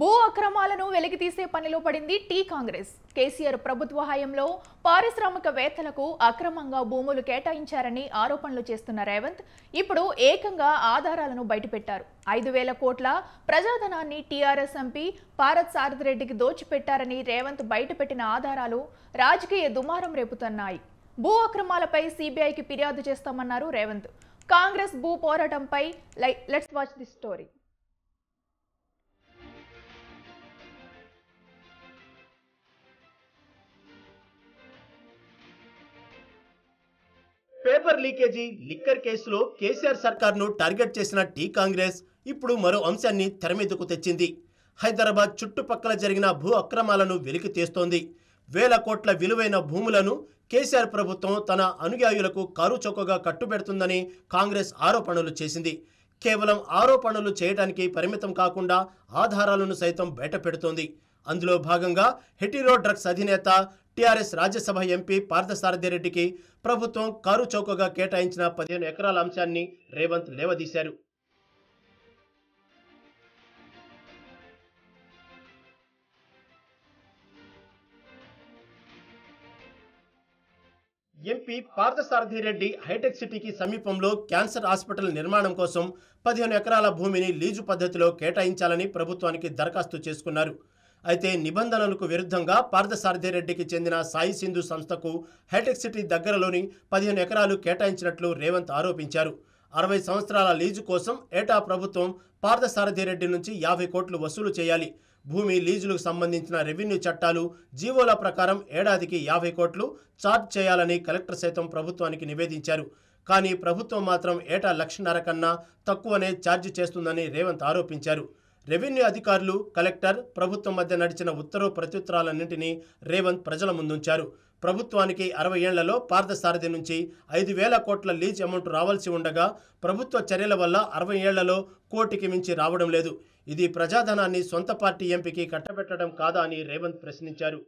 భూ అక్రమాలను వెలికితీసే పనిలో పడింది టీ కాంగ్రెస్. కేసీఆర్ ప్రభుత్వ హయాంలో పారిశ్రామికవేత్తలకు అక్రమంగా భూములు కేటాయించారని ఆరోపణలు చేస్తున్న రేవంత్ ఇప్పుడు ఏకంగా ఆధారాలను బయటపెట్టారు. 5,000 కోట్ల ప్రజాధనాన్ని టీఆర్ఎస్ ఎంపీ పారత్ సారథిరెడ్డికి దోచిపెట్టారని రేవంత్ బయటపెట్టిన ఆధారాలు రాజకీయ దుమారం రేపుతున్నాయి. భూ అక్రమాలపై సీబీఐకి ఫిర్యాదు చేస్తామన్నారు రేవంత్. కాంగ్రెస్ భూ పోరాటంపై let's watch the story. Paper leakage liquor కేసులో కేసీఆర్ సర్కార్ను టార్గెట్ చేసిన టీ కాంగ్రెస్ ఇప్పుడు మరో అంశాన్ని తెరమీదకు తెచ్చింది. హైదరాబాద్ చుట్టుపక్కల జరిగిన భూ అక్రమాలను వెలికి తీస్తోంది. 1,000 కోట్ల విలువైన భూములను కేసీఆర్ ప్రభుత్వం తన అనుయాయులకు కారుచౌకగా కట్టుబెడుతుందని కాంగ్రెస్ ఆరోపణలు చేసింది. కేవలం ఆరోపణలు చేయడానికి పరిమితం కాకుండా ఆధారాలను సైతం బయటపెడుతోంది. అందులో భాగంగా హెటిరో డ్రగ్స్ అధినేత టీఆర్ఎస్ రాజ్యసభ ఎంపీ పార్థసారథిరెడ్డికి ప్రభుత్వం కారు చౌకగా కేటాయించిన 15 ఎకరాల అంశాన్ని రేవంత్ లేవదీశారు. ఎంపీ పార్థసారథిరెడ్డి హైటెక్ సిటీకి సమీపంలో క్యాన్సర్ హాస్పిటల్ నిర్మాణం కోసం 15 ఎకరాల భూమిని లీజు పద్ధతిలో కేటాయించాలని ప్రభుత్వానికి దరఖాస్తు చేసుకున్నారు. అయితే నిబంధనలకు విరుద్ధంగా పార్థసారథిరెడ్డికి చెందిన సాయి సింధు సంస్థకు హైటెక్ సిటీ దగ్గరలోని 15 ఎకరాలు కేటాయించినట్లు రేవంత్ ఆరోపించారు. 60 సంవత్సరాల లీజు కోసం ఏటా ప్రభుత్వం పార్థసారథిరెడ్డి నుంచి 50 కోట్లు వసూలు చేయాలి. భూమి లీజులకు సంబంధించిన రెవెన్యూ చట్టాలు, జీవోల ప్రకారం ఏడాదికి 50 కోట్లు ఛార్జ్ చేయాలని కలెక్టర్ సైతం ప్రభుత్వానికి నివేదించారు. కానీ ప్రభుత్వం మాత్రం ఏటా 1,50,000 కన్నా తక్కువనే ఛార్జ్ చేస్తుందని రేవంత్ ఆరోపించారు. రెవెన్యూ అధికారులు, కలెక్టర్, ప్రభుత్వం మధ్య నడిచిన ఉత్తర్వు ప్రత్యుత్తరాలన్నింటినీ రేవంత్ ప్రజల ముందుంచారు. ప్రభుత్వానికి 60 ఏళ్లలో పార్థసారథి నుంచి 5,000 కోట్ల లీజ్ అమౌంట్ రావాల్సి ఉండగా ప్రభుత్వ చర్యల వల్ల 60 ఏళ్లలో కోటికి మించి రావడం లేదు. ఇది ప్రజాధనాన్ని సొంత పార్టీ ఎంపీకి కట్టబెట్టడం కాదా అని రేవంత్ ప్రశ్నించారు.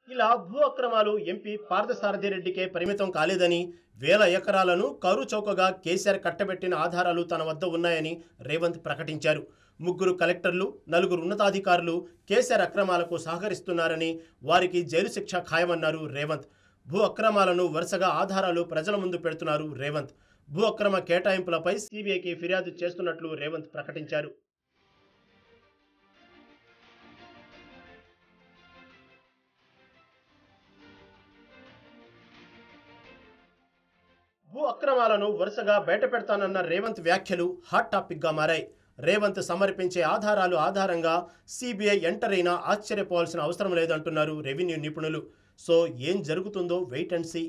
ఇలా భూ అక్రమాలు ఎంపీ పార్థసారథిరెడ్డికే పరిమితం కాలేదని, 1,000 ఎకరాలను కారు చౌకగా కేసీఆర్ కట్టబెట్టిన ఆధారాలు తన వద్ద ఉన్నాయని రేవంత్ ప్రకటించారు. 3 కలెక్టర్లు, 4 ఉన్నతాధికారులు కేసీఆర్ అక్రమాలకు సహకరిస్తున్నారని, వారికి జైలు శిక్ష ఖాయమన్నారు రేవంత్. భూ అక్రమాలను వరుసగా ఆధారాలు ప్రజల ముందు పెడుతున్నారు రేవంత్. భూ అక్రమ కేటాయింపులపై సీబీఐకి ఫిర్యాదు చేస్తున్నట్లు రేవంత్ ప్రకటించారు. భూ అక్రమాలను వరుసగా బయటపెడతానన్న రేవంత్ వ్యాఖ్యలు హాట్ టాపిక్ గా మారాయి. రేవంత్ సమర్పించే ఆధారాలు ఆధారంగా సీబీఐ ఎంటర్ అయినా ఆశ్చర్యపోవాల్సిన అవసరం లేదంటున్నారు రెవెన్యూ నిపుణులు. సో ఏం జరుగుతుందో వెయిట్ అండ్ సీ.